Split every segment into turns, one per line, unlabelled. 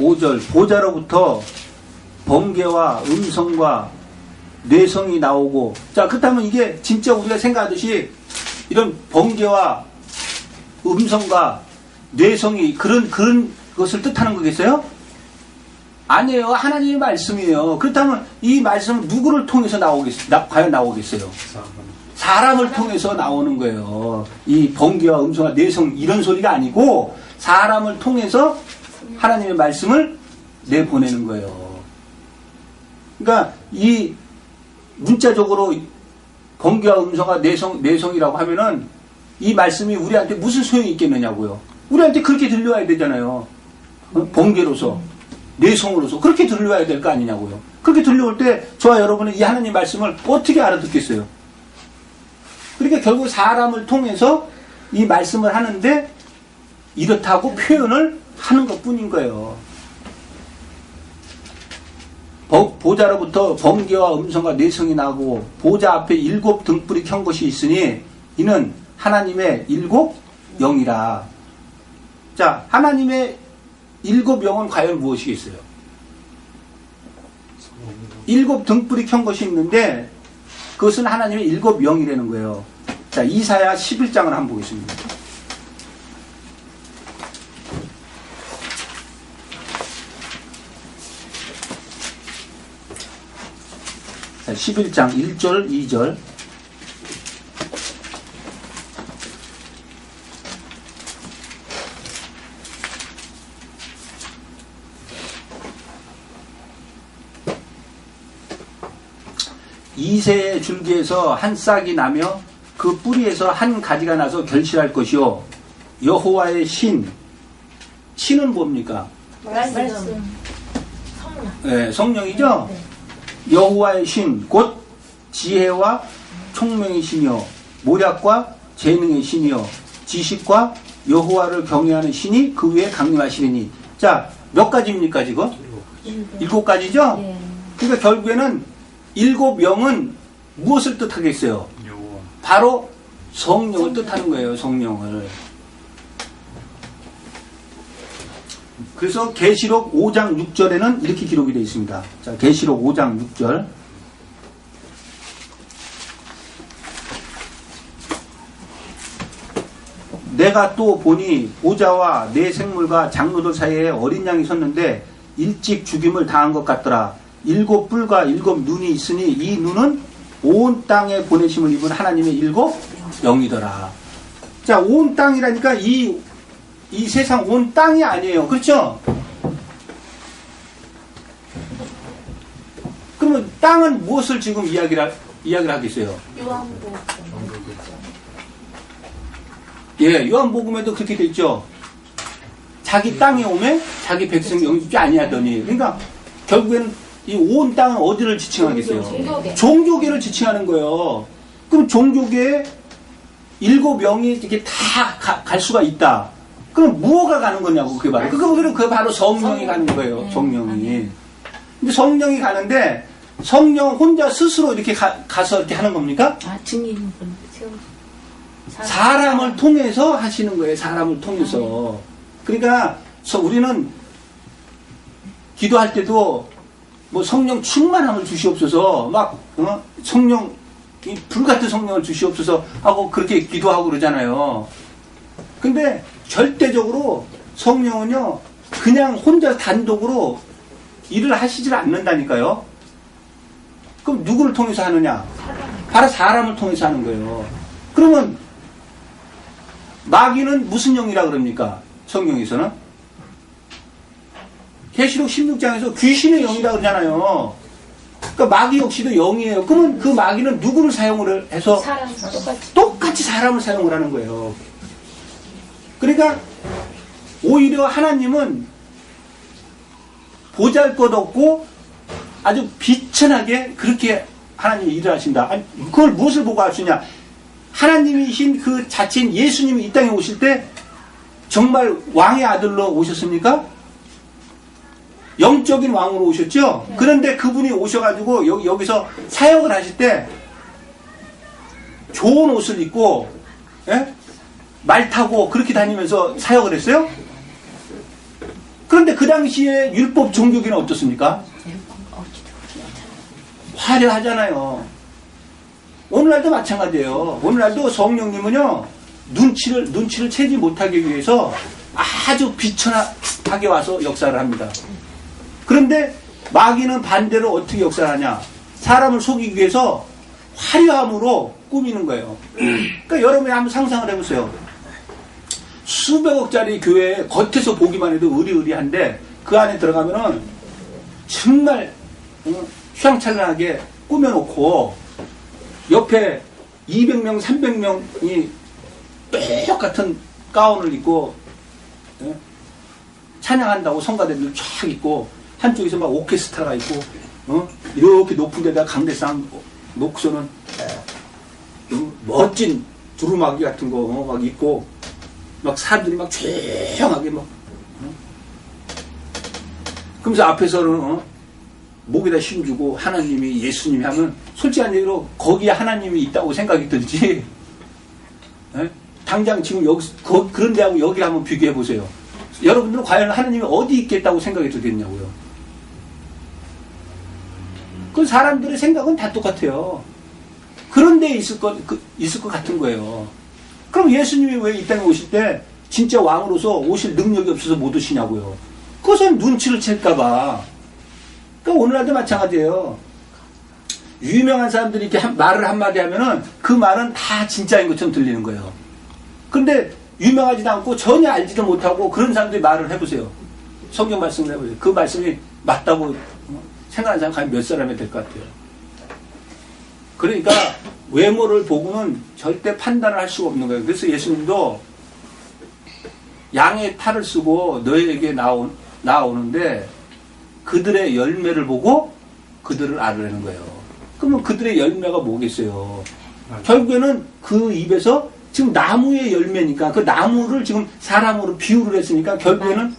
5절 보좌로부터 번개와 음성과 뇌성이 나오고, 자 그렇다면 이게 진짜 우리가 생각하듯이 이런 번개와 음성과 뇌성이 그런 것을 뜻하는 거겠어요? 아니에요. 하나님의 말씀이에요. 그렇다면 이 말씀은 누구를 통해서 과연 나오겠어요? 사람을 통해서 나오는 거예요. 이 번개와 음성과 뇌성 이런 소리가 아니고 사람을 통해서 하나님의 말씀을 내보내는 거예요. 그러니까 이 문자적으로 번개와 음성과 뇌성이라고 하면은 이 말씀이 우리한테 무슨 소용이 있겠느냐고요. 우리한테 그렇게 들려와야 되잖아요. 번개로서 뇌성으로서 그렇게 들려와야 될 거 아니냐고요. 그렇게 들려올 때 저와 여러분은 이 하나님 말씀을 어떻게 알아듣겠어요? 그러니까 결국 사람을 통해서 이 말씀을 하는데 이렇다고 표현을 하는 것 뿐인 거예요. 보좌로부터 번개와 음성과 뇌성이 나고 보좌 앞에 7 등불이 켠 것이 있으니 이는 하나님의 7 영이라. 자, 하나님의 7 영은 과연 무엇이겠어요? 7 등불이 켠 것이 있는데 그것은 하나님의 7 영이라는 거예요. 자, 이사야 11장을 한번 보겠습니다. 자, 11장 1절 2절. 이새의 줄기에서 한 싹이 나며 그 뿌리에서 한 가지가 나서 결실할 것이요 여호와의 신은 뭡니까?
말씀.
네, 성령이죠? 네. 여호와의 신 곧 지혜와 총명의 신이요 모략과 재능의 신이요 지식과 여호와를 경외하는 신이 그 위에 강림하시리니. 자, 몇 가지입니까 지금? 7 가지죠? 네. 그러니까 결국에는 7 영은 무엇을 뜻하겠어요? 바로 성령을 뜻하는 거예요. 성령을. 그래서 계시록 5장 6절에는 이렇게 기록이 되어 있습니다. 자, 계시록 5장 6절. 내가 또 보니 보좌와 내 생물과 장로들 사이에 어린 양이 섰는데 일찍 죽임을 당한 것 같더라. 7 뿔과 7 눈이 있으니 이 눈은 온 땅에 보내심을 입은 하나님의 7 영이더라. 자, 온 땅이라니까 이 세상 온 땅이 아니에요. 그렇죠? 그러면 땅은 무엇을 지금 이야기를 하겠어요?
요한복음.
예, 요한복음에도 그렇게 돼 있죠. 자기 땅에 오매 자기 백성 영접지 아니하더니. 그러니까 결국에는 이 온 땅은 어디를 지칭하겠어요? 종교계를 지칭하는 거예요. 그럼 종교계에 7 영이 이렇게 다 갈 수가 있다. 그럼 무엇가 가는 거냐고, 그게 바로. 그게 바로 성령이 가는 거예요, 성령이. 근데 성령이 가는데, 성령 혼자 스스로 이렇게 가서 이렇게 하는 겁니까?
증인분.
사람을 통해서 하시는 거예요, 사람을 통해서. 그러니까, 우리는 기도할 때도, 뭐 성령 충만함을 주시옵소서, 막, 성령, 이 불같은 성령을 주시옵소서 하고 그렇게 기도하고 그러잖아요. 근데 절대적으로 성령은요, 그냥 혼자 단독으로 일을 하시질 않는다니까요. 그럼 누구를 통해서 하느냐? 바로 사람을 통해서 하는 거예요. 그러면 마귀는 무슨 영이라 그럽니까? 성경에서는? 계시록 16장에서 귀신의 영이라 그러잖아요. 그러니까 마귀 역시도 영이에요. 그러면 그 마귀는 누구를 사용을 해서 똑같이 사람을 사용을 하는 거예요. 그러니까 오히려 하나님은 보잘것없고 아주 비천하게 그렇게 하나님이 일을 하신다. 아니, 그걸 무엇을 보고 할 수 있냐? 하나님이신 그 자체인 예수님이 이 땅에 오실 때 정말 왕의 아들로 오셨습니까? 영적인 왕으로 오셨죠? 네. 그런데 그분이 오셔가지고 여기서 사역을 하실 때 좋은 옷을 입고, 예? 말 타고 그렇게 다니면서 사역을 했어요? 그런데 그 당시에 율법 종교기는 어떻습니까? 화려하잖아요. 오늘날도 마찬가지예요. 오늘날도 성령님은요, 눈치를 채지 못하기 위해서 아주 비천하게 와서 역사를 합니다. 그런데 마귀는 반대로 어떻게 역사를 하냐? 사람을 속이기 위해서 화려함으로 꾸미는 거예요. 그러니까 여러분이 한번 상상을 해보세요. 수백억짜리 교회에 겉에서 보기만 해도 의리의리한데 그 안에 들어가면은 정말 휘황찬란하게 꾸며놓고 옆에 200명, 300명이 똑같은 가운을 입고 찬양한다고 성가대들 쫙 있고 한쪽에서 막 오케스트라가 있고 이렇게 높은 데다가 강대상 놓고서는 멋진 두루마기 같은 거 막 있고 막 사람들이 막 조용하게 막 그러면서 앞에서는 목에다 힘주고 하나님이 예수님이 하면 솔직한 얘기로 거기에 하나님이 있다고 생각이 들지. 당장 지금 여기 그런 데하고 여기 한번 비교해 보세요. 여러분들은 과연 하나님이 어디 있겠다고 생각이 들겠냐고요. 그 사람들의 생각은 다 똑같아요. 그런 데에 있을 것 같은 거예요. 그럼 예수님이 왜 이 땅에 오실 때 진짜 왕으로서 오실 능력이 없어서 못 오시냐고요. 그것은 눈치를 챌까봐. 그러니까 오늘날도 마찬가지예요. 유명한 사람들이 이렇게 말을 한마디 하면은 그 말은 다 진짜인 것처럼 들리는 거예요. 근데 유명하지도 않고 전혀 알지도 못하고 그런 사람들이 말을 해보세요. 성경 말씀을 해보세요. 그 말씀이 맞다고 생각하는 사람 과연 몇 사람이 될 것 같아요. 그러니까 외모를 보고는 절대 판단을 할 수가 없는 거예요. 그래서 예수님도 양의 탈을 쓰고 너희에게 나오는데 그들의 열매를 보고 그들을 알으라는 거예요. 그러면 그들의 열매가 뭐겠어요? 결국에는 그 입에서 지금 나무의 열매니까 그 나무를 지금 사람으로 비유를 했으니까 결국에는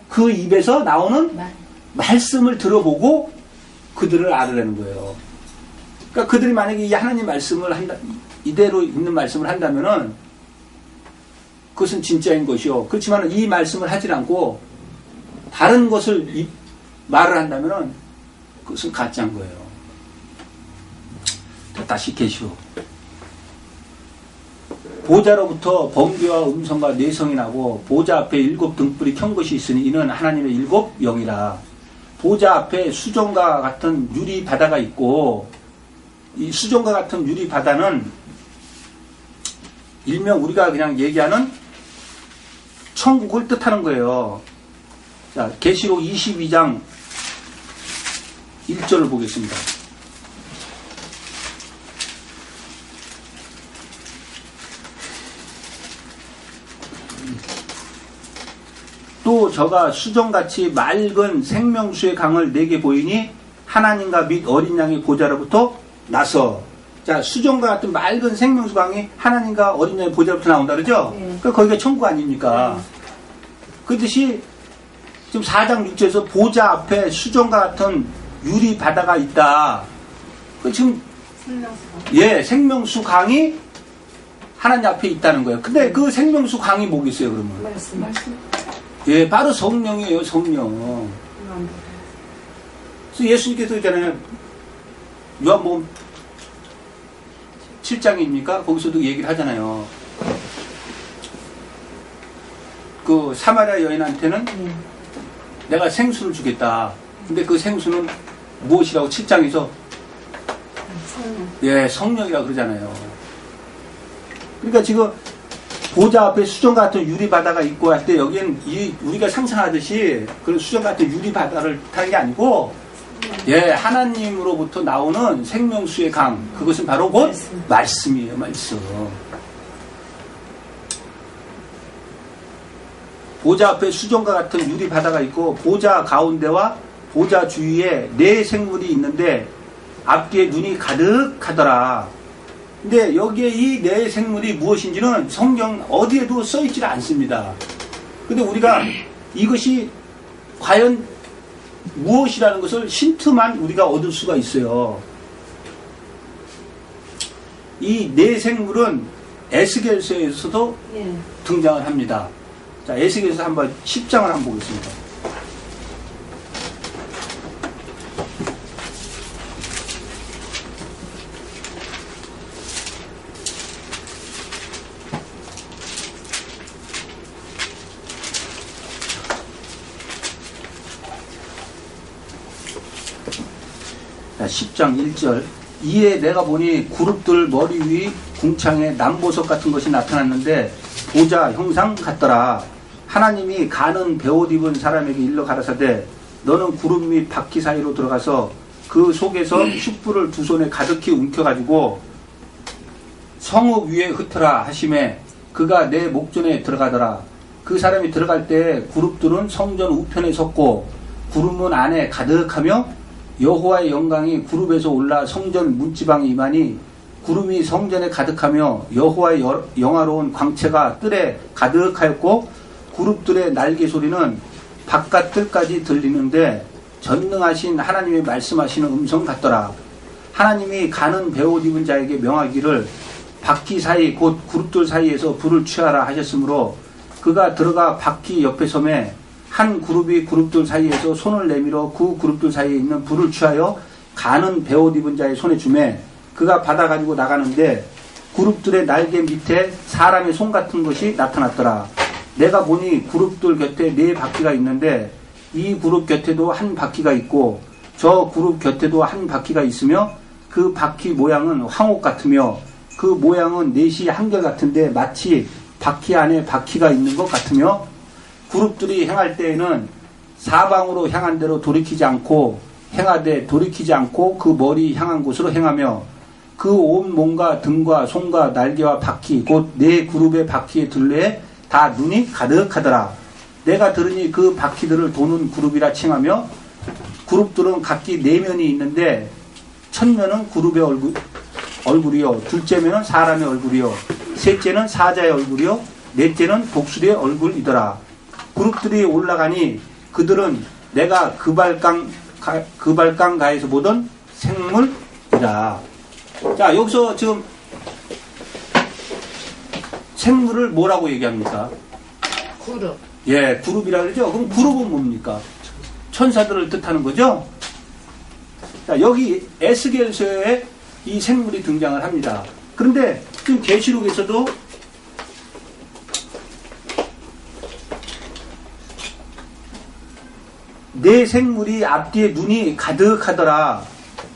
그 입에서 나오는 말씀을 들어보고 그들을 알으라는 거예요. 그러니까 그들이 만약에 이 하나님 말씀을 이대로 있는 말씀을 한다면은 그것은 진짜인 것이요. 그렇지만 이 말씀을 하지 않고 다른 것을 말을 한다면은 그것은 가짜인 거예요. 다시 계시록. 보좌로부터 번개와 음성과 내성이 나고 보좌 앞에 7 등불이 켠 것이 있으니 이는 하나님의 7 영이라. 보좌 앞에 수정과 같은 유리 바다가 있고 이 수정과 같은 유리 바다는 일명 우리가 그냥 얘기하는 천국을 뜻하는 거예요. 자, 계시록 22장 1절을 보겠습니다. 또 저가 수정같이 맑은 생명수의 강을 내게 보이니 하나님과 및 어린 양의 보좌로부터 나서. 자, 수정과 같은 맑은 생명수 강이 하나님과 어린 양의 보좌로부터 나온다 그러죠? 그러니까 거기가 천국 아닙니까? 그듯이 지금 4장 6절에서 보좌 앞에 수정과 같은 유리 바다가 있다. 그 지금 생명수 강이 하나님 앞에 있다는 거예요. 근데 그 생명수 강이 뭐겠어요, 그러면?
말씀.
예, 바로 성령이에요, 성령. 그래서 예수님께서 있잖아요. 요한복음 7장입니까? 거기서도 얘기를 하잖아요. 그 사마리아 여인한테는 내가 생수를 주겠다. 근데 그 생수는 무엇이라고 7장에서 성령이라고 그러잖아요. 그러니까 지금 보좌 앞에 수정 같은 유리 바다가 있고 할 때 여기는 우리가 상상하듯이 그런 수정 같은 유리 바다를 타는 게 아니고 하나님으로부터 나오는 생명수의 강, 그것은 바로 곧 말씀이에요, 말씀. 보좌 앞에 수정과 같은 유리 바다가 있고 보좌 가운데와 보좌 주위에 4 생물이 있는데 앞뒤에 눈이 가득하더라. 근데 여기에 이 4 생물이 무엇인지는 성경 어디에도 써있지 않습니다. 근데 우리가 이것이 과연 무엇이라는 것을 힌트만 우리가 얻을 수가 있어요. 이 4 생물은 에스겔서에서도 등장을 합니다. 자, 에스겔서 한번 10장을 한번 보겠습니다. 자, 10장 1절. 이에 내가 보니 그룹들 머리 위 궁창에 남보석 같은 것이 나타났는데 보자 형상 같더라. 하나님이 가는 베옷 입은 사람에게 일러 가라사대 너는 구름 및 바퀴 사이로 들어가서 그 속에서 촛불을 두 손에 가득히 움켜가지고 성읍 위에 흩어라 하심에 그가 내 목전에 들어가더라. 그 사람이 들어갈 때 그룹들은 성전 우편에 섰고 구름은 안에 가득하며 여호와의 영광이 구름에서 올라 성전 문지방에 임하니 구름이 성전에 가득하며 여호와의 영화로운 광채가 뜰에 가득하였고 그룹들의 날개 소리는 바깥 뜰까지 들리는데 전능하신 하나님의 말씀하시는 음성 같더라. 하나님이 가는 베옷 입은 자에게 명하기를 바퀴 사이 곧 그룹들 사이에서 불을 취하라 하셨으므로 그가 들어가 바퀴 옆에 섬에 한 그룹이 그룹들 사이에서 손을 내밀어 그 그룹들 사이에 있는 불을 취하여 가는 베옷 입은 자의 손에 주매 그가 받아가지고 나가는데 그룹들의 날개 밑에 사람의 손 같은 것이 나타났더라. 내가 보니 그룹들 곁에 4바퀴가 있는데 이 그룹 곁에도 한 바퀴가 있고 저 그룹 곁에도 한 바퀴가 있으며 그 바퀴 모양은 황옥 같으며 그 모양은 넷이 한결같은데 마치 바퀴 안에 바퀴가 있는 것 같으며 그룹들이 행할 때에는 사방으로 향한 대로 돌이키지 않고 행하되 돌이키지 않고 그 머리 향한 곳으로 행하며 그 온 몸과 등과 손과 날개와 바퀴 곧 4그룹의 바퀴의 둘레에 다 눈이 가득하더라. 내가 들으니 그 바퀴들을 도는 그룹이라 칭하며 그룹들은 각기 4면이 있는데 첫면은 그룹의 얼굴이요 둘째면은 사람의 얼굴이요 셋째는 사자의 얼굴이요 넷째는 독수리의 얼굴이더라. 그룹들이 올라가니 그들은 내가 그발강가에서 보던 생물이라. 자, 여기서 지금 생물을 뭐라고 얘기합니까?
그룹.
예, 그룹이라 그러죠. 그럼 그룹은 뭡니까? 천사들을 뜻하는 거죠. 자, 여기 에스겔서에 이 생물이 등장을 합니다. 그런데 지금 계시록에서도 내 생물이 앞뒤에 눈이 가득하더라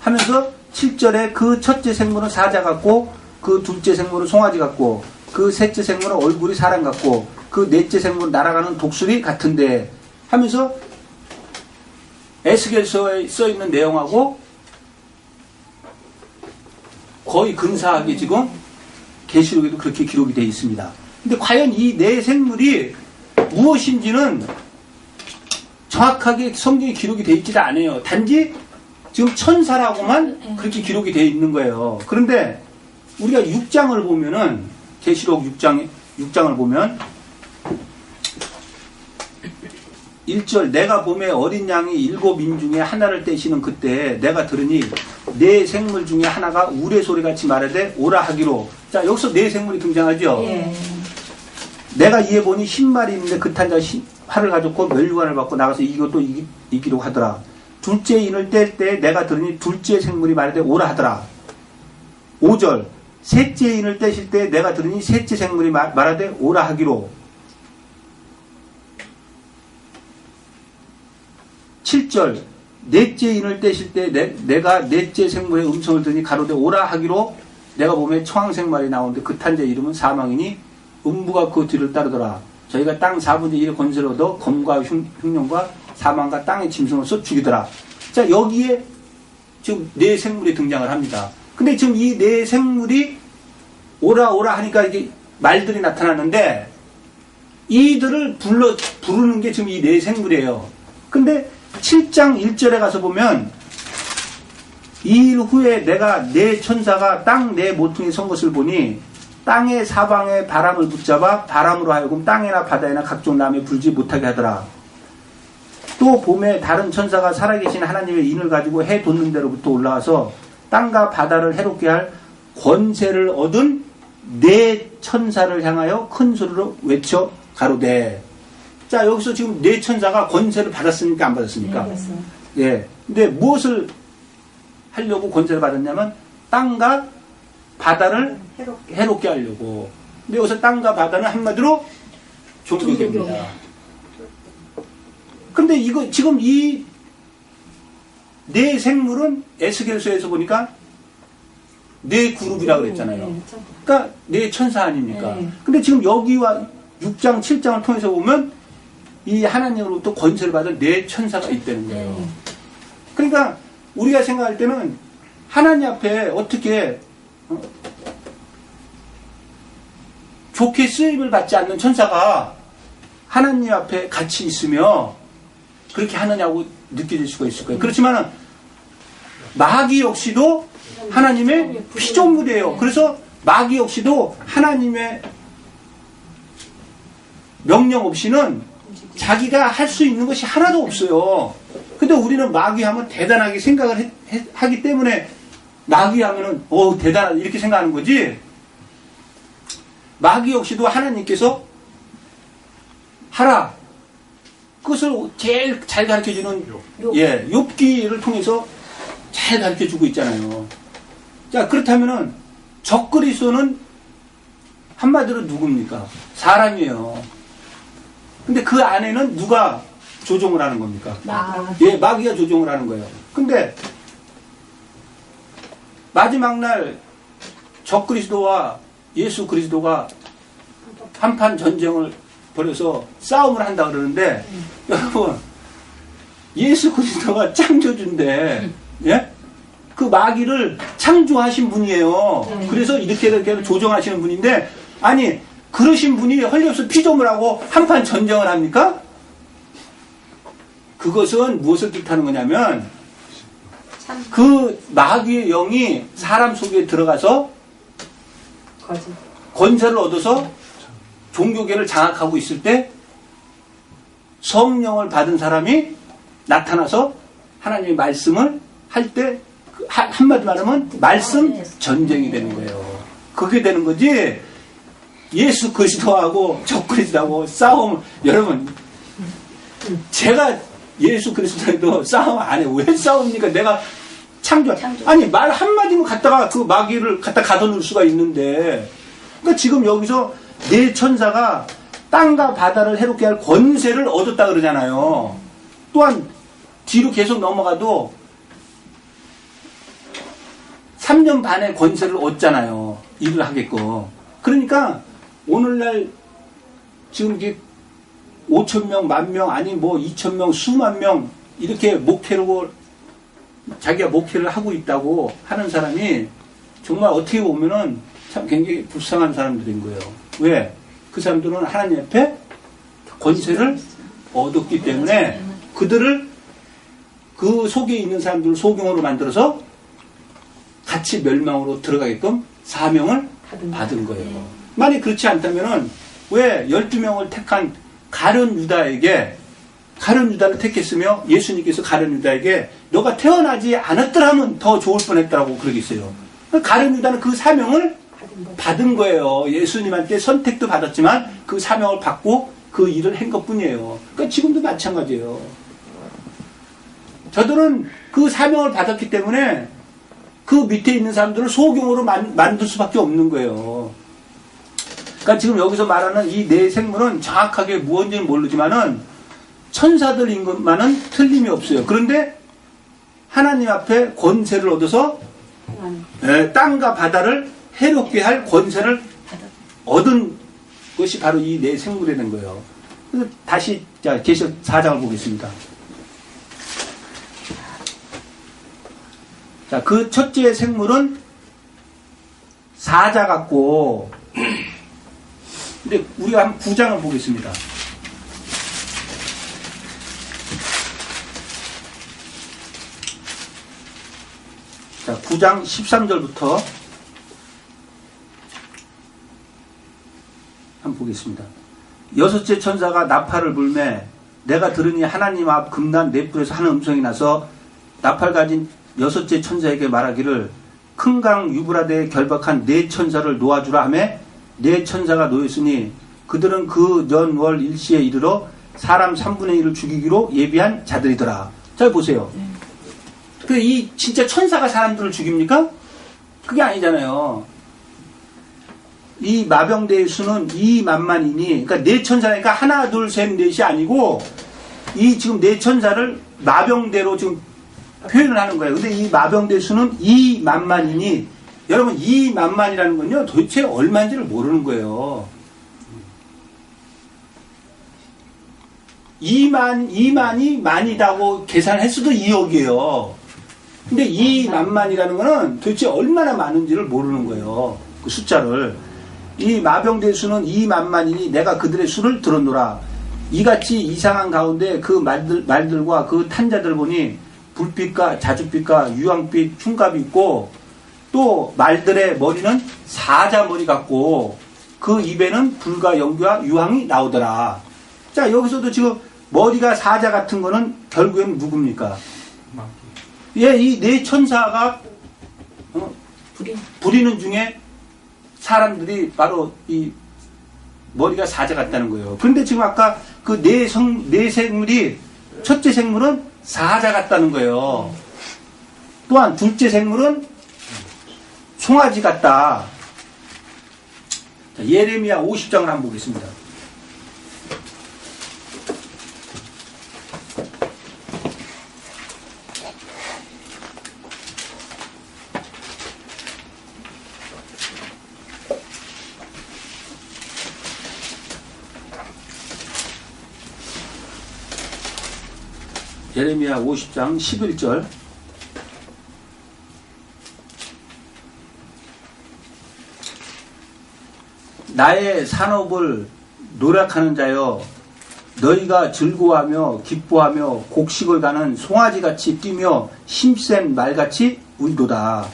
하면서 7절에 그 첫째 생물은 사자 같고 그 둘째 생물은 송아지 같고 그 셋째 생물은 얼굴이 사람 같고 그 넷째 생물은 날아가는 독수리 같은데 하면서 에스겔서에 써있는 내용하고 거의 근사하게 지금 계시록에도 그렇게 기록이 되어 있습니다. 근데 과연 이 네 생물이 무엇인지는 정확하게 성경에 기록이 되어 있지도 않아요. 단지 지금 천사라고만 그렇게 기록이 되어 있는 거예요. 그런데 우리가 6장을 보면은 계시록 6장을 보면 1절 내가 봄에 어린 양이 7인 중에 하나를 떼시는 그때 내가 들으니 네 생물 중에 하나가 우레소리같이 말하되 오라 하기로. 자, 여기서 네 생물이 등장하죠.
예.
내가 이에 보니 10마리 있는데 그 탄자 활을 가졌고 멸류관을 받고 나가서 이것도 이기려고 하더라. 둘째 인을 뗄 때 내가 들으니 둘째 생물이 말하되 오라 하더라. 5절 셋째 인을 떼실 때 내가 들으니 셋째 생물이 말하되 오라 하기로. 7절 넷째 인을 떼실 때 내가 넷째 생물의 음성을 들으니 가로되 오라 하기로. 내가 보면 청황생말이 나오는데 그 탄자의 이름은 사망이니 음부가 그 뒤를 따르더라. 저희가 땅 4분의 1의 권세를 얻어 검과 흉년과 사망과 땅의 짐승으로서 죽이더라. 자, 여기에 지금 네 생물이 등장을 합니다. 근데 지금 이 네 생물이 오라 오라 하니까 이게 말들이 나타나는데 이들을 부르는 게 지금 이 네 생물이에요. 근데 7장 1절에 가서 보면 이 일 후에 내가 네 천사가 땅 네 모퉁이에 선 것을 보니 땅의 사방에 바람을 붙잡아 바람으로 하여금 땅이나 바다에나 각종 남에 불지 못하게 하더라. 또 봄에 다른 천사가 살아계신 하나님의 인을 가지고 해 돋는 데로부터 올라와서 땅과 바다를 해롭게 할 권세를 얻은 네 천사를 향하여 큰 소리로 외쳐 가로되. 자, 여기서 지금 네 천사가 권세를 받았습니까? 안 받았습니까?
네,
예. 근데 무엇을 하려고 권세를 받았냐면 땅과 바다를 해롭게 하려고. 근데 여기서 땅과 바다는 한마디로 종교계입니다. 근데 이거 지금 이 네 생물은 에스겔서에서 보니까 네 그룹이라고 그랬잖아요. 그러니까 네 천사 아닙니까? 근데 지금 여기와 6장, 7장을 통해서 보면 이 하나님으로부터 권세를 받은 네 천사가 있다는 거예요. 그러니까 우리가 생각할 때는 하나님 앞에 어떻게 좋게 쓰임을 받지 않는 천사가 하나님 앞에 같이 있으며 그렇게 하느냐고 느껴질 수가 있을 거예요. 그렇지만은 마귀 역시도 하나님의 피조물이에요. 그래서 마귀 역시도 하나님의 명령 없이는 자기가 할 수 있는 것이 하나도 없어요. 근데 우리는 마귀 하면 대단하게 생각을 하기 때문에 마귀 하면은 대단하다 이렇게 생각하는 거지. 마귀 역시도 하나님께서 하라. 그것을 제일 잘 가르쳐주는 욥기를 통해서 잘 가르쳐주고 있잖아요. 자, 그렇다면은 적그리스도는 한마디로 누굽니까? 사람이에요. 근데 그 안에는 누가 조종을 하는 겁니까? 마귀가 조종을 하는 거예요. 근데 마지막 날 적그리스도와 예수 그리스도가 한판 전쟁을 벌여서 싸움을 한다 그러는데 여러분 예수 그리스도가 창조주인데 예? 그 마귀를 창조하신 분이에요. 그래서 이렇게 조정하시는 분인데 아니 그러신 분이 헐리없이 피조물하고 한판 전쟁을 합니까? 그것은 무엇을 뜻하는 거냐면 그 마귀의 영이 사람 속에 들어가서 권세를 얻어서 종교계를 장악하고 있을 때 성령을 받은 사람이 나타나서 하나님의 말씀을 할 때 한마디 말하면 말씀 전쟁이 되는 거예요. 그게 되는 거지. 예수 그리스도하고 적그리스도하고 싸움. 여러분 제가 예수 그리스도에도 싸움 안 해. 왜 싸웁니까? 내가 창조. 아니 말 한마디면 갖다가 그 마귀를 갖다 가둬놓을 수가 있는데 그러니까 지금 여기서 네 천사가 땅과 바다를 해롭게 할 권세를 얻었다 그러잖아요. 또한 뒤로 계속 넘어가도 3년 반의 권세를 얻잖아요. 일을 하게끔. 그러니까 오늘날 지금 이게 5,000명, 10,000명, 아니 뭐 2,000명, 수만 명 이렇게 목회로 자기가 목회를 하고 있다고 하는 사람이 정말 어떻게 보면은 참 굉장히 불쌍한 사람들인 거예요. 왜? 그 사람들은 하나님 앞에 권세를 얻었기 때문에 그들을 그 속에 있는 사람들을 소경으로 만들어서 같이 멸망으로 들어가게끔 사명을 받은 거예요. 만약 그렇지 않다면은 왜 12명을 택한 가룟 유다를 택했으며 예수님께서 가룟 유다에게 너가 태어나지 않았더라면 더 좋을 뻔했다고 그러겠어요. 가룟 유다는 그 사명을 받은 거예요. 예수님한테 선택도 받았지만 그 사명을 받고 그 일을 한 것뿐이에요. 그러니까 지금도 마찬가지예요. 저들은 그 사명을 받았기 때문에 그 밑에 있는 사람들을 소경으로 만들 수밖에 없는 거예요. 그러니까 지금 여기서 말하는 이 네 생물은 정확하게 무엇인지는 모르지만은 천사들인 것만은 틀림이 없어요. 그런데 하나님 앞에 권세를 얻어서 땅과 바다를 해롭게 할 권세를 얻은 것이 바로 이 네 생물이 된 거예요. 그래서 다시 계시록 4장을 보겠습니다. 자, 그 첫째 생물은 사자 같고, 근데 우리가 한 9장을 보겠습니다. 자, 9장 13절부터 한번 보겠습니다. 여섯째 천사가 나팔을 불매 내가 들으니 하나님 앞 금단 네 뿔에서 하는 음성이 나서 나팔 가진 여섯째 천사에게 말하기를 큰 강 유브라데에 결박한 네 천사를 놓아주라 하며 네 천사가 놓였으니 그들은 그 년월 일시에 이르러 사람 3분의 1을 죽이기로 예비한 자들이더라. 잘 보세요. 이 진짜 천사가 사람들을 죽입니까? 그게 아니잖아요. 이 마병대의 수는 2만만이니, 그러니까 네 천사니까 하나, 둘, 셋, 넷이 아니고 이 지금 네 천사를 마병대로 지금 표현을 하는 거예요. 근데 이 마병대수는 2만만이니 여러분 2만만이라는 건요 도대체 얼마인지를 모르는 거예요. 2만이 만이다고 계산했어도 2억이에요. 근데 2만만이라는 거는 도대체 얼마나 많은지를 모르는 거예요. 그 숫자를. 이 마병대수는 2만만이니 내가 그들의 수를 들었노라. 이같이 이상한 가운데 그 말들과 그 탄자들 보니 불빛과 자줏빛과 유황빛 흉갑이 있고 또 말들의 머리는 사자머리 같고 그 입에는 불과 연기와 유황이 나오더라. 자, 여기서도 지금 머리가 사자 같은 거는 결국엔 누굽니까? 예, 이 네 천사가 부리는 중에 사람들이 바로 이 머리가 사자 같다는 거예요. 그런데 지금 아까 그 네 생물이 첫째 생물은 사자 같다는 거예요. 또한 둘째 생물은 송아지 같다. 자, 예레미야 50장을 한번 보겠습니다. 예레미야 50장 11절. 나의 산업을 노력하는 자여 너희가 즐거워하며 기뻐하며 곡식을 가는 송아지같이 뛰며 힘센 말같이 울도다.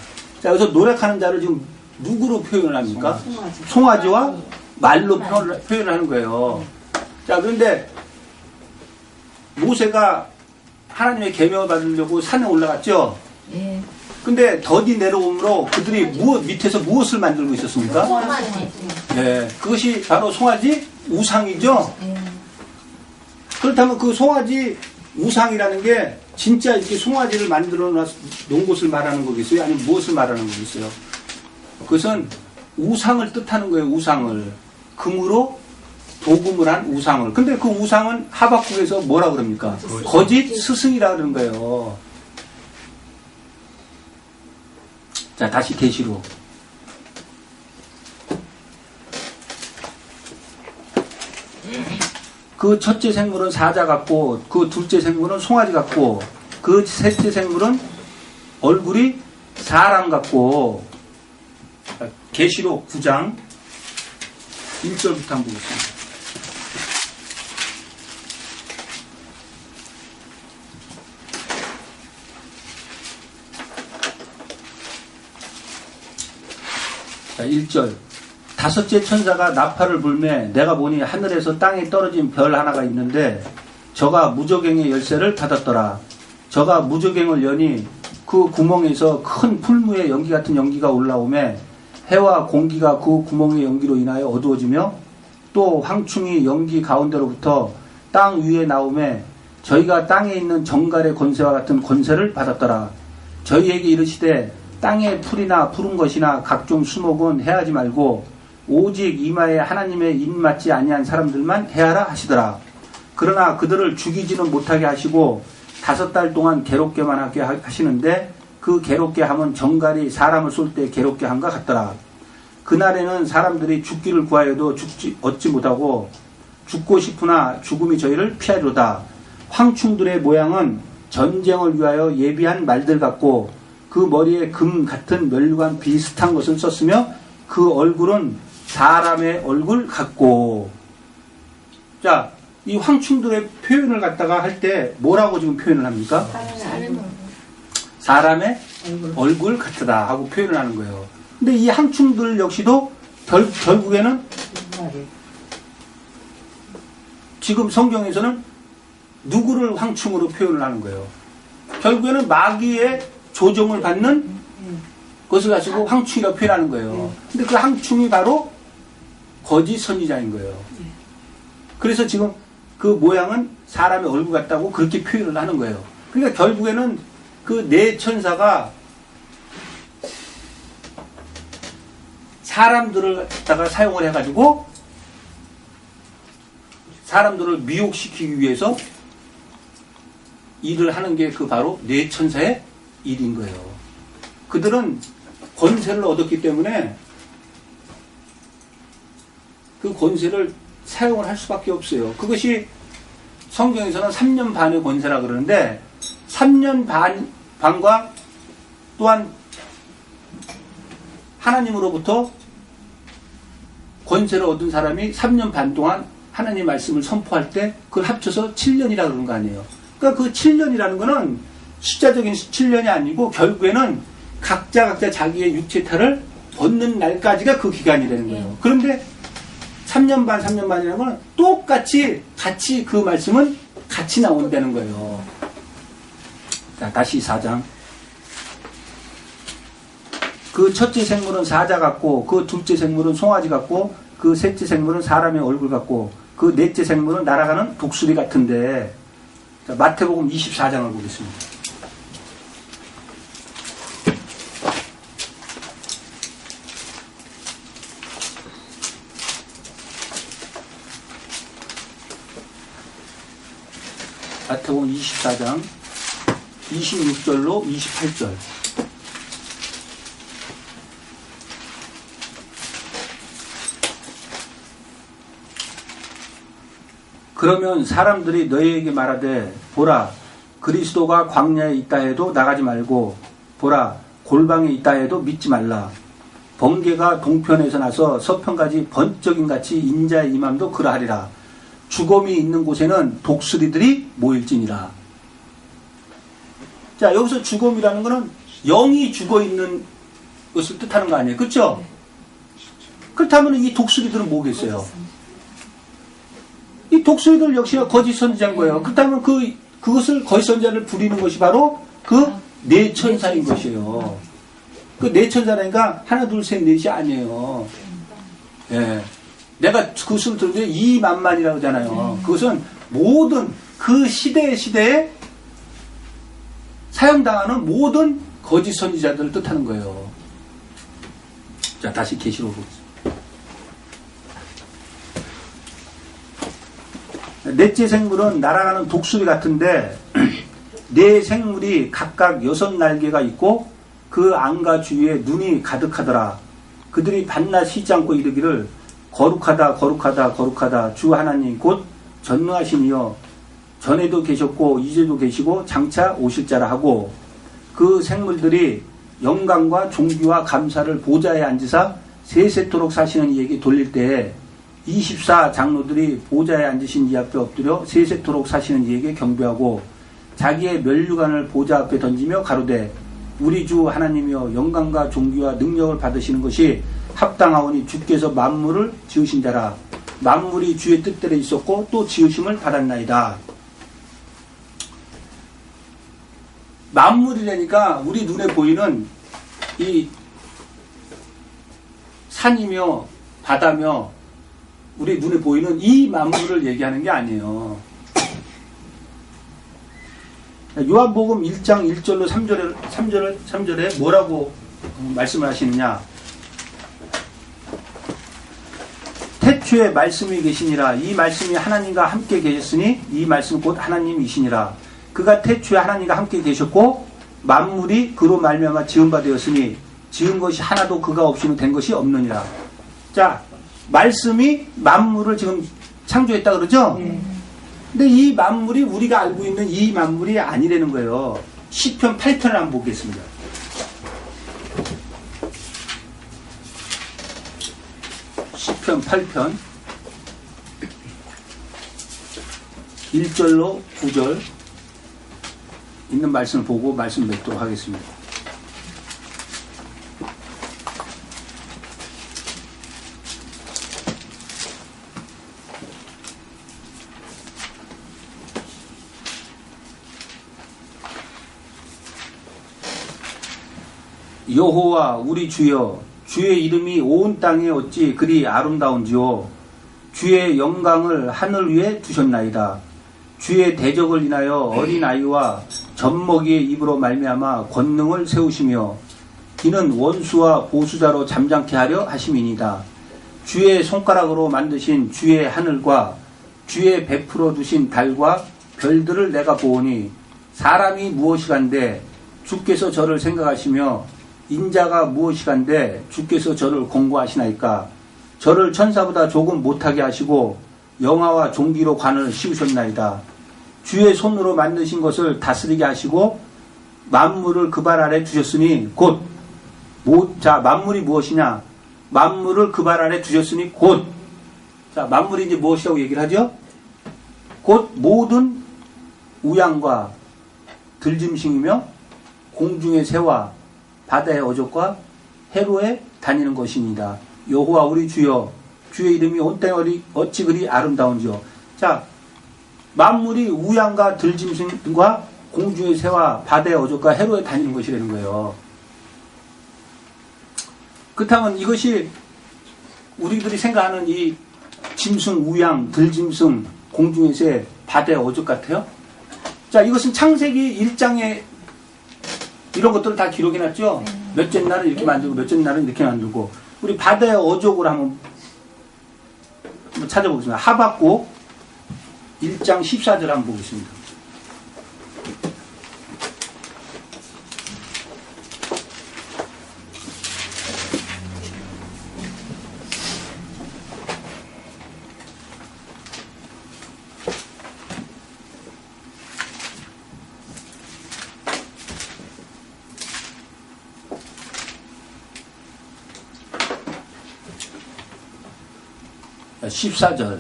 자, 여기서 노력하는 자를 지금 누구로 표현을 합니까? 송아지와 말로 표현을 하는 거예요. 자, 그런데 모세가 하나님의 계명을 받으려고 산에 올라갔죠?
예.
근데 더디 내려오므로 그들이 밑에서 무엇을 만들고 있었습니까?
송아지.
예, 그것이 바로 송아지 우상이죠?
예.
그렇다면 그 송아지 우상이라는 게 진짜 이렇게 송아지를 만들어 놓은 곳을 말하는 거겠어요? 아니면 무엇을 말하는 거겠어요? 그것은 우상을 뜻하는 거예요, 우상을. 금으로 도금을 한 우상을. 근데 그 우상은 하박국에서 뭐라 그럽니까? 거짓 스승이라 그러는 거예요. 자, 다시 계시로. 그 첫째 생물은 사자 같고, 그 둘째 생물은 송아지 같고, 그 셋째 생물은 얼굴이 사람 같고. 계시록 9장 1절부터 한번 보겠습니다. 자, 1절. 다섯째 천사가 나팔을 불매 내가 보니 하늘에서 땅에 떨어진 별 하나가 있는데 저가 무저갱의 열쇠를 닫았더라. 저가 무저갱을 여니 그 구멍에서 큰 풀무의 연기 같은 연기가 올라오매 해와 공기가 그 구멍의 연기로 인하여 어두워지며 또 황충이 연기 가운데로부터 땅 위에 나오매 저희가 땅에 있는 정갈의 권세와 같은 권세를 받았더라. 저희에게 이르시되 땅의 풀이나 푸른 것이나 각종 수목은 해하지 말고 오직 이마에 하나님의 인 맞지 아니한 사람들만 해하라 하시더라. 그러나 그들을 죽이지는 못하게 하시고 5달 동안 괴롭게만 하게 하시는데 그 괴롭게 함은 정갈이 사람을 쏠 때 괴롭게 함과 같더라. 그날에는 사람들이 죽기를 구하여도 얻지 못하고 죽고 싶으나 죽음이 저희를 피하리로다. 황충들의 모양은 전쟁을 위하여 예비한 말들 같고 그 머리에 금 같은 면류관 비슷한 것을 썼으며 그 얼굴은 사람의 얼굴 같고. 자, 이 황충들의 표현을 갖다가 할 때 뭐라고 지금 표현을 합니까? 사람의 얼굴 같다 하고 표현을 하는 거예요. 근데 이 황충들 역시도 결국에는 지금 성경에서는 누구를 황충으로 표현을 하는 거예요? 결국에는 마귀의 조종을 받는 것을 가지고 황충이라고 표현하는 거예요. 근데 그 황충이 바로 거짓 선지자인 거예요. 그래서 지금 그 모양은 사람의 얼굴 같다고 그렇게 표현을 하는 거예요. 그러니까 결국에는 그 네 천사가 사람들을 갖다가 사용을 해가지고 사람들을 미혹시키기 위해서 일을 하는 게 그 바로 뇌천사의 일인 거예요. 그들은 권세를 얻었기 때문에 그 권세를 사용을 할 수밖에 없어요. 그것이 성경에서는 3년 반의 권세라 그러는데 3년 반과 또한 하나님으로부터 권세를 얻은 사람이 3년 반 동안 하나님 말씀을 선포할 때 그걸 합쳐서 7년이라 그러는 거 아니에요. 그러니까 그 7년이라는 거는 숫자적인 7년이 아니고 결국에는 각자 자기의 육체탈을 벗는 날까지가 그 기간이라는 거예요. 그런데 3년 반이라는 건 똑같이 같이 그 말씀은 같이 나온다는 거예요. 자, 다시 4장. 그 첫째 생물은 사자 같고 그 둘째 생물은 송아지 같고 그 셋째 생물은 사람의 얼굴 같고 그 넷째 생물은 날아가는 독수리 같은데. 자, 마태복음 24장을 보겠습니다. 마태복음 24장 26절로 28절. 그러면 사람들이 너희에게 말하되 보라 그리스도가 광야에 있다 해도 나가지 말고 보라 골방에 있다 해도 믿지 말라. 번개가 동편에서 나서 서편까지 번쩍임 같이 인자의 임함도 그러하리라. 죽음이 있는 곳에는 독수리들이 모일지니라. 자, 여기서 죽음이라는 것은 영이 죽어 있는 것을 뜻하는 거 아니에요? 그렇죠? 그렇다면 이 독수리들은 뭐겠어요? 이 독수리들 역시나 거짓 선지자인 거예요. 그렇다면 그것을 거짓 선지자를 부리는 것이 바로 그 뇌천사인 것이에요. 그 뇌천사라니까 하나 둘 셋 넷이 아니에요. 예. 내가 그것을 들으면 이만만이라고 하잖아요. 그것은 모든 그 시대에 사용당하는 모든 거짓 선지자들을 뜻하는 거예요. 자, 다시 계시록 보겠습니다. 넷째 생물은 날아가는 독수리 같은데 네 생물이 각각 6날개가 있고 그 안과 주위에 눈이 가득하더라. 그들이 밤낮 쉬지 않고 이르기를 거룩하다 거룩하다 거룩하다 주 하나님 곧 전능하신 이여 전에도 계셨고 이제도 계시고 장차 오실 자라 하고 그 생물들이 영광과 존귀와 감사를 보좌에 앉으사 세세토록 사시는 이에게 돌릴 때에 24 장로들이 보좌에 앉으신 이 앞에 엎드려 세세토록 사시는 이에게 경배하고 자기의 면류관을 보좌 앞에 던지며 가로되 우리 주 하나님이여 영광과 존귀와 능력을 받으시는 것이 합당하오니 주께서 만물을 지으신 자라. 만물이 주의 뜻대로 있었고 또 지으심을 받았나이다. 만물이라니까 우리 눈에 보이는 이 산이며 바다며 우리 눈에 보이는 이 만물을 얘기하는 게 아니에요. 요한복음 1장 1절로 3절에 뭐라고 말씀을 하시느냐. 태초에 말씀이 계시니라. 이 말씀이 하나님과 함께 계셨으니 이 말씀 곧 하나님이시니라. 그가 태초에 하나님과 함께 계셨고 만물이 그로 말미암아 지은 바 되었으니 지은 것이 하나도 그가 없이는 된 것이 없느니라. 자, 말씀이 만물을 지금 창조했다 그러죠? 근데 이 만물이 우리가 알고 있는 이 만물이 아니라는 거예요. 시편 8편을 한번 보겠습니다. 시편 8편 1절로 9절 있는 말씀을 보고 말씀 맺도록 하겠습니다. 여호와 우리 주여 주의 이름이 온 땅에 어찌 그리 아름다운지요. 주의 영광을 하늘 위에 두셨나이다. 주의 대적을 인하여 어린아이와 젖먹이의 입으로 말미암아 권능을 세우시며 이는 원수와 보수자로 잠잠케 하려 하심이니이다. 주의 손가락으로 만드신 주의 하늘과 주의 베풀어 두신 달과 별들을 내가 보오니 사람이 무엇이간데 주께서 저를 생각하시며 인자가 무엇이간데 주께서 저를 공고하시나이까. 저를 천사보다 조금 못하게 하시고 영화와 종기로 관을 씌우셨나이다. 주의 손으로 만드신 것을 다스리게 하시고 만물을 그 발 아래 두셨으니 곧 자, 만물이 무엇이냐? 만물을 그 발 아래 두셨으니 곧. 자, 만물이 이제 무엇이라고 얘기를 하죠? 곧 모든 우양과 들짐승이며 공중의 새와 바다의 어족과 해로에 다니는 것입니다. 여호와 우리 주여, 주의 이름이 온 땅에 어찌 그리 아름다운지요. 자, 만물이 우양과 들짐승과 공중의 새와 바다의 어족과 해로에 다니는 것이라는 거예요. 그렇다면 이것이 우리들이 생각하는 이 짐승, 우양, 들짐승, 공중의 새, 바다의 어족 같아요? 자, 이것은 창세기 1장에 이런 것들을 다 기록해놨죠? 몇째 날은 이렇게 만들고, 몇째 날은 이렇게 만들고. 우리 바다의 어족을 한번 찾아보겠습니다. 하박국 1장 14절 한번 보겠습니다. 자, 14절.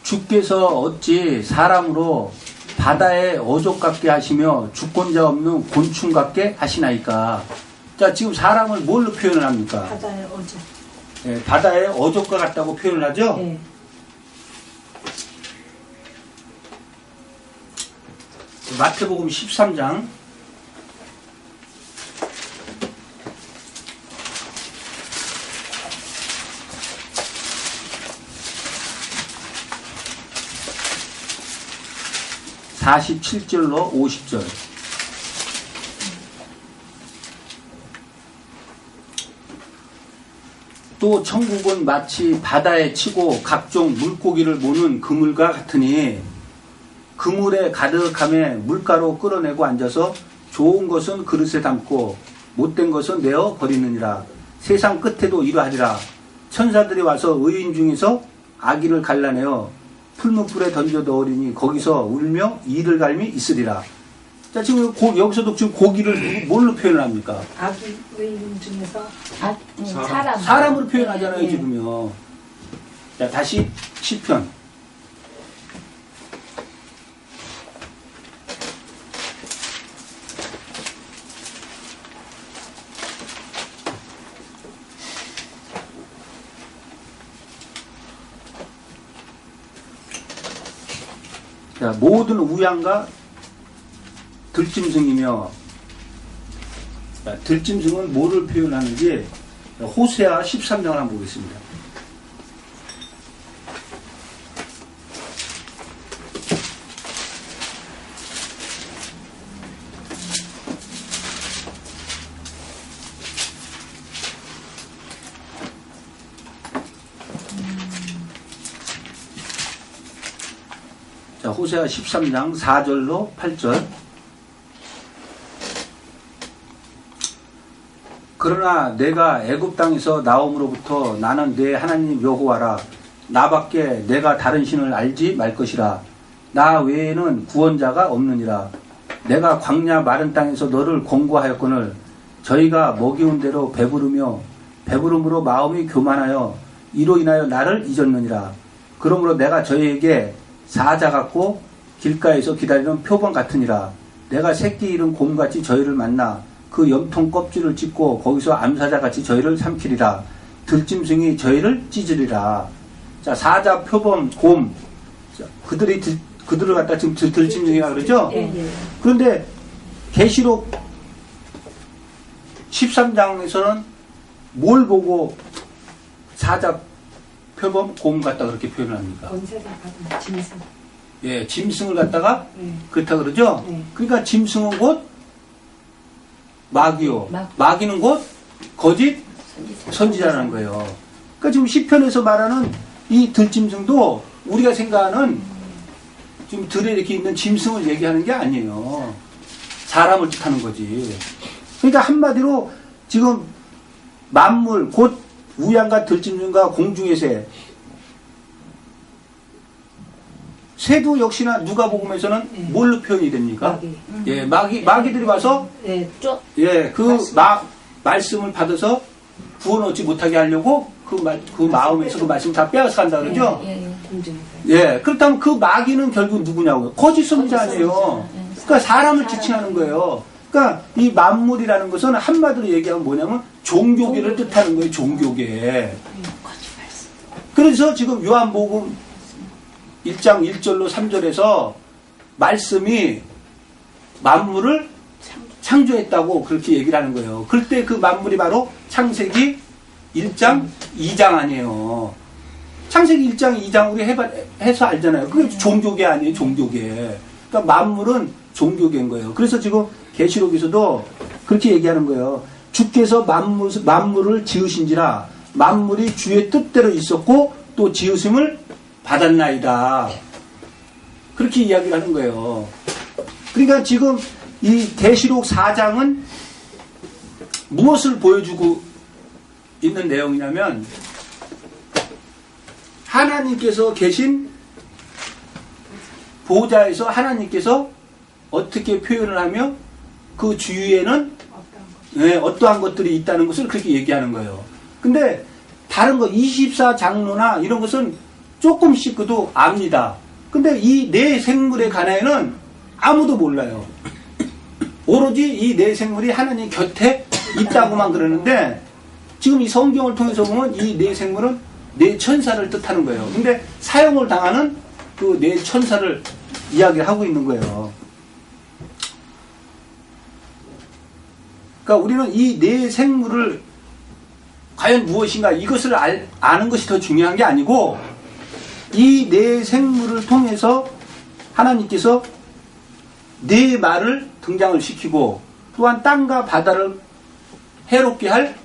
주께서 어찌 사람으로 바다의 어족 같게 하시며 주권자 없는 곤충 같게 하시나이까. 자, 지금 사람을 뭘로 표현을 합니까?
바다의 어족.
예, 바다의 어족과 같다고 표현을 하죠?
네.
마태복음 13장 47절로 50절. 또 천국은 마치 바다에 치고 각종 물고기를 모는 그물과 같으니 그물에 가득함에 물가로 끌어내고 앉아서 좋은 것은 그릇에 담고 못된 것은 내어 버리느니라. 세상 끝에도 이러하리라. 천사들이 와서 의인 중에서 악인을 갈라내어 풀무불에 던져 넣으리니 거기서 울며 이를 갈미 있으리라. 자, 지금 여기서도 지금 고기를 뭘로 표현을 합니까?
악인 의인 중에서
사람으로 표현하잖아요,
네.
지금요. 자, 다시 시편. 자, 모든 우양과 들짐승이며, 자, 들짐승은 뭐를 표현하는지 호세아 13장을 한번 보겠습니다. 자, 호세아 13장 4절로 8절. 그러나 내가 애굽 땅에서 나옴으로부터 나는 내 하나님 여호와라. 나밖에 내가 다른 신을 알지 말 것이라. 나 외에는 구원자가 없느니라. 내가 광야 마른 땅에서 너를 권고하였거늘 저희가 먹이운 대로 배부르며 배부름으로 마음이 교만하여 이로 인하여 나를 잊었느니라. 그러므로 내가 저희에게 사자 같고 길가에서 기다리는 표범 같으니라. 내가 새끼 잃은 곰같이 저희를 만나 그 염통 껍질을 찢고 거기서 암사자같이 저희를 삼키리라. 들짐승이 저희를 찢으리라. 자, 사자, 표범, 곰. 자, 그들을 갖다 지금 들짐승이라 그러죠?
예.
그런데 계시록 13장에서는 뭘 보고 사자, 표범, 곰 갖다 그렇게 표현을 합니까?
권세가 받은 짐승.
예, 짐승을 갖다가
네.
그렇다 그러죠?
네.
그러니까 짐승은 곧 마귀요.
마귀.
마귀는 곧 거짓 선지자라는 거예요. 그러니까 지금 시편에서 말하는 이 들짐승도 우리가 생각하는 지금 들에 이렇게 있는 짐승을 얘기하는 게 아니에요. 사람을 뜻하는 거지. 그러니까 한마디로 지금 만물 곧 우양과 들짐승과 공중의 새, 새도 역시나 누가복음에서는 뭘로 표현이 됩니까?
마귀.
예, 마귀들이 와서
네, 쪽.
예, 말씀을 받아서 구원 얻지 못하게 하려고 그 마음에서 그 말씀 다 빼앗아 간다 그러죠?
공중에서.
예, 그렇다면 그 마귀는 결국 누구냐고요? 거짓 선지자 아니에요. 그러니까 사람을 지칭하는 거예요. 그러니까 이 만물이라는 것은 한마디로 얘기하면 뭐냐면 종교계를 뜻하는 거예요. 종교계. 그래서 지금 요한복음 1장 1절로 3절에서 말씀이 만물을 창조했다고 그렇게 얘기를 하는 거예요. 그때 그 만물이 바로 창세기 1장 2장 아니에요. 창세기 1장 2장 우리 해서 알잖아요. 그게 종교계 아니에요. 종교계. 그러니까 만물은 종교계인 거예요. 그래서 지금 계시록에서도 그렇게 얘기하는 거예요. 주께서 만물을 지으신지라 만물이 주의 뜻대로 있었고 또 지으심을 받았나이다. 그렇게 이야기를 하는 거예요. 그러니까 지금 이 계시록 4장은 무엇을 보여주고 있는 내용이냐면 하나님께서 계신 보좌에서 하나님께서 어떻게 표현을 하며 그 주위에는 어떠한 것들이 있다는 것을 그렇게 얘기하는 거예요. 근데 다른 거 24장로나 이런 것은 조금씩 그도 압니다. 근데 이 네 생물에 관해는 아무도 몰라요. 오로지 이 네 생물이 하나님 곁에 있다고만 그러는데 지금 이 성경을 통해서 보면 이 네 생물은 네 천사를 뜻하는 거예요. 근데 사형을 당하는 그 네 천사를 이야기를 하고 있는 거예요. 그러니까 우리는 이 네 생물을 과연 무엇인가 이것을 아는 것이 더 중요한 게 아니고 이 네 생물을 통해서 하나님께서 네 말을 등장을 시키고 또한 땅과 바다를 해롭게 할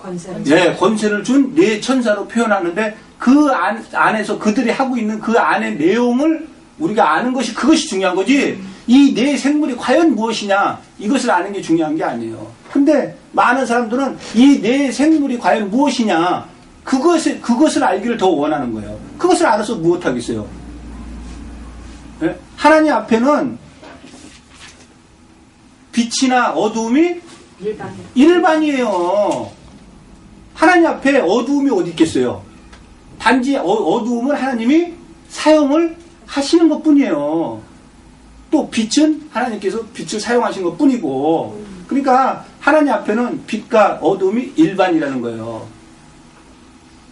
권세를 준 네 천사로 표현하는데 그 안에서 그들이 하고 있는 그 안의 내용을 우리가 아는 것이 그것이 중요한 거지 이 네 생물이 과연 무엇이냐 이것을 아는 게 중요한 게 아니에요. 근데 많은 사람들은 이 네 생물이 과연 무엇이냐 그것을 알기를 더 원하는 거예요. 그것을 알아서 무엇하겠어요? 네? 하나님 앞에는 빛이나 어두움이 일반이에요. 하나님 앞에 어두움이 어디 있겠어요? 단지 어두움은 하나님이 사용을 하시는 것 뿐이에요. 또 빛은 하나님께서 빛을 사용하신 것 뿐이고 그러니까 하나님 앞에는 빛과 어두움이 일반이라는 거예요.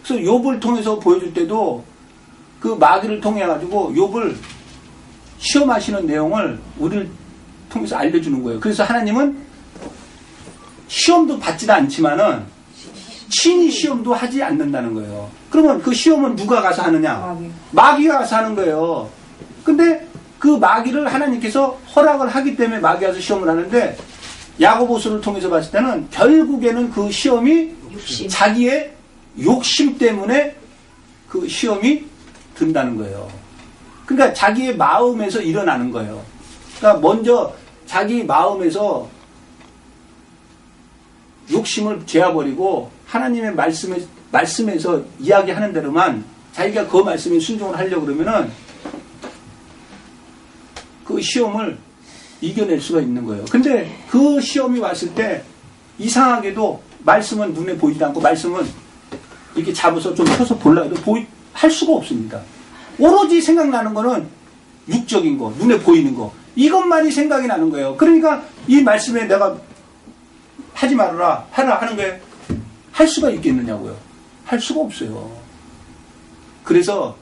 그래서 욥을 통해서 보여줄 때도 그 마귀를 통해 가지고 욥을 시험하시는 내용을 우리를 통해서 알려주는 거예요. 그래서 하나님은 시험도 받지도 않지만은 친히 시험도 하지 않는다는 거예요. 그러면 그 시험은 누가 가서 하느냐? 마귀가 가서 하는 거예요. 근데 그 마귀를 하나님께서 허락을 하기 때문에 마귀가 가서 시험을 하는데 야고보서를 통해서 봤을 때는 결국에는 그 시험이 자기의 욕심 때문에 그 시험이 든다는 거예요. 그러니까 자기의 마음에서 일어나는 거예요. 그러니까 먼저 자기 마음에서 욕심을 죄어버리고 하나님의 말씀에서 이야기하는 대로만 자기가 그 말씀에 순종을 하려고 그러면은 그 시험을 이겨낼 수가 있는 거예요. 근데 그 시험이 왔을 때 이상하게도 말씀은 눈에 보이지 않고 말씀은 이렇게 잡아서 좀 펴서 보려고 해도 할 수가 없습니다. 오로지 생각나는 거는 육적인 거, 눈에 보이는 거 이것만이 생각이 나는 거예요. 그러니까 이 말씀에 내가 하지 말아라 하라 하는 게 할 수가 있겠느냐고요. 할 수가 없어요. 그래서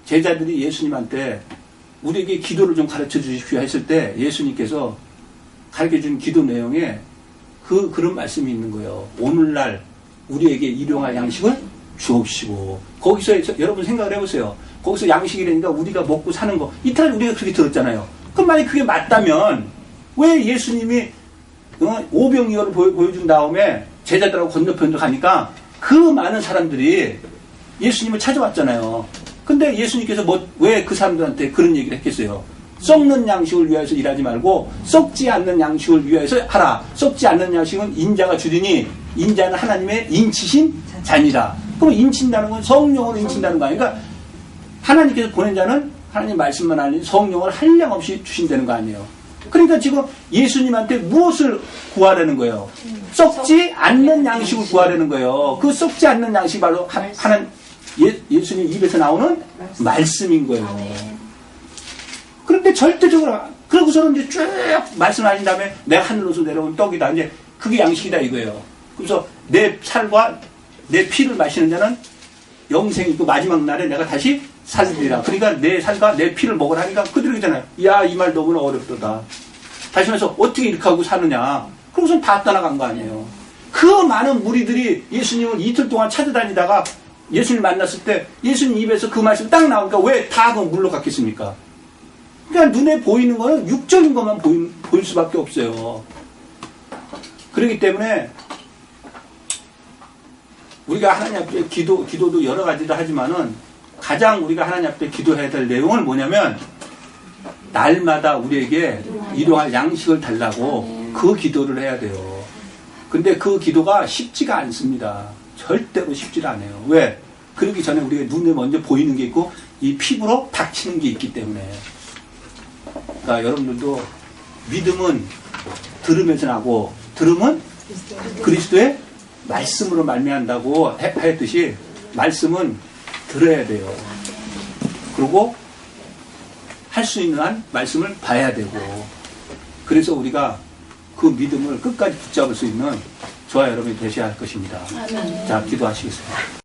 제자들이 예수님한테 우리에게 기도를 좀 가르쳐 주십시오 했을 때 예수님께서 가르쳐 준 기도 내용에 그런 말씀이 있는 거예요. 오늘날 우리에게 일용할 양식을 주옵시고 거기서 여러분 생각을 해보세요. 거기서 양식이라니까 우리가 먹고 사는 거 이탈 우리가 그렇게 들었잖아요. 그럼 만약 그게 맞다면 왜 예수님이 오병이어를 보여준 다음에 제자들하고 건너편으로 가니까 그 많은 사람들이 예수님을 찾아왔잖아요. 근데 예수님께서 왜 그 사람들한테 그런 얘기를 했겠어요? 썩는 양식을 위하여서 일하지 말고 썩지 않는 양식을 위하여서 하라. 썩지 않는 양식은 인자가 주리니 인자는 하나님의 인치신 자니라. 그럼 인친다는 건 성령으로 인친다는 거 아니에요? 그러니까 하나님께서 보낸 자는 하나님 말씀만 아닌 성령을 한량없이 주신다는 거 아니에요? 그러니까 지금 예수님한테 무엇을 구하라는 거예요? 썩지 않는 양식을 구하라는 거예요. 그 썩지 않는 양식이 바로 예수님 입에서 나오는 말씀인 거예요. 그런데 절대적으로 그러고서는 이제 쭉 말씀하신 다음에 내가 하늘로서 내려온 떡이다. 이제 그게 양식이다 이거예요. 그래서 내 살과 내 피를 마시는 자는 영생이 있고 마지막 날에 내가 다시 살리리라. 그러니까 내 살과 내 피를 먹으라 하니까 그대로 있잖아요. 야, 이 말 너무나 어렵다. 다시 말해서 어떻게 이렇게 하고 사느냐. 그러고선 다 떠나간 거 아니에요. 그 많은 무리들이 예수님을 이틀 동안 찾아다니다가 예수님 만났을 때 예수님 입에서 그 말씀이 딱 나오니까 왜 다 그 물러갔겠습니까? 그러니까 눈에 보이는 거는 육적인 것만 보일 수밖에 없어요. 그렇기 때문에 우리가 하나님 앞에 기도도 여러 가지도 하지만은 가장 우리가 하나님 앞에 기도해야 될 내용은 뭐냐면 날마다 우리에게 일용할 양식을 달라고 그 기도를 해야 돼요. 근데 그 기도가 쉽지가 않습니다. 절대로 쉽지가 않아요. 왜? 그러기 전에 우리가 눈에 먼저 보이는 게 있고 이 피부로 닥치는 게 있기 때문에. 그러니까 여러분들도 믿음은 들으면서 나고 들음은 그리스도의 말씀으로 말미암다고 하였듯이 말씀은 들어야 돼요. 그리고 할 수 있는 한 말씀을 봐야 되고 그래서 우리가 그 믿음을 끝까지 붙잡을 수 있는 저와 여러분이 되셔야 할 것입니다. 자, 기도하시겠습니다.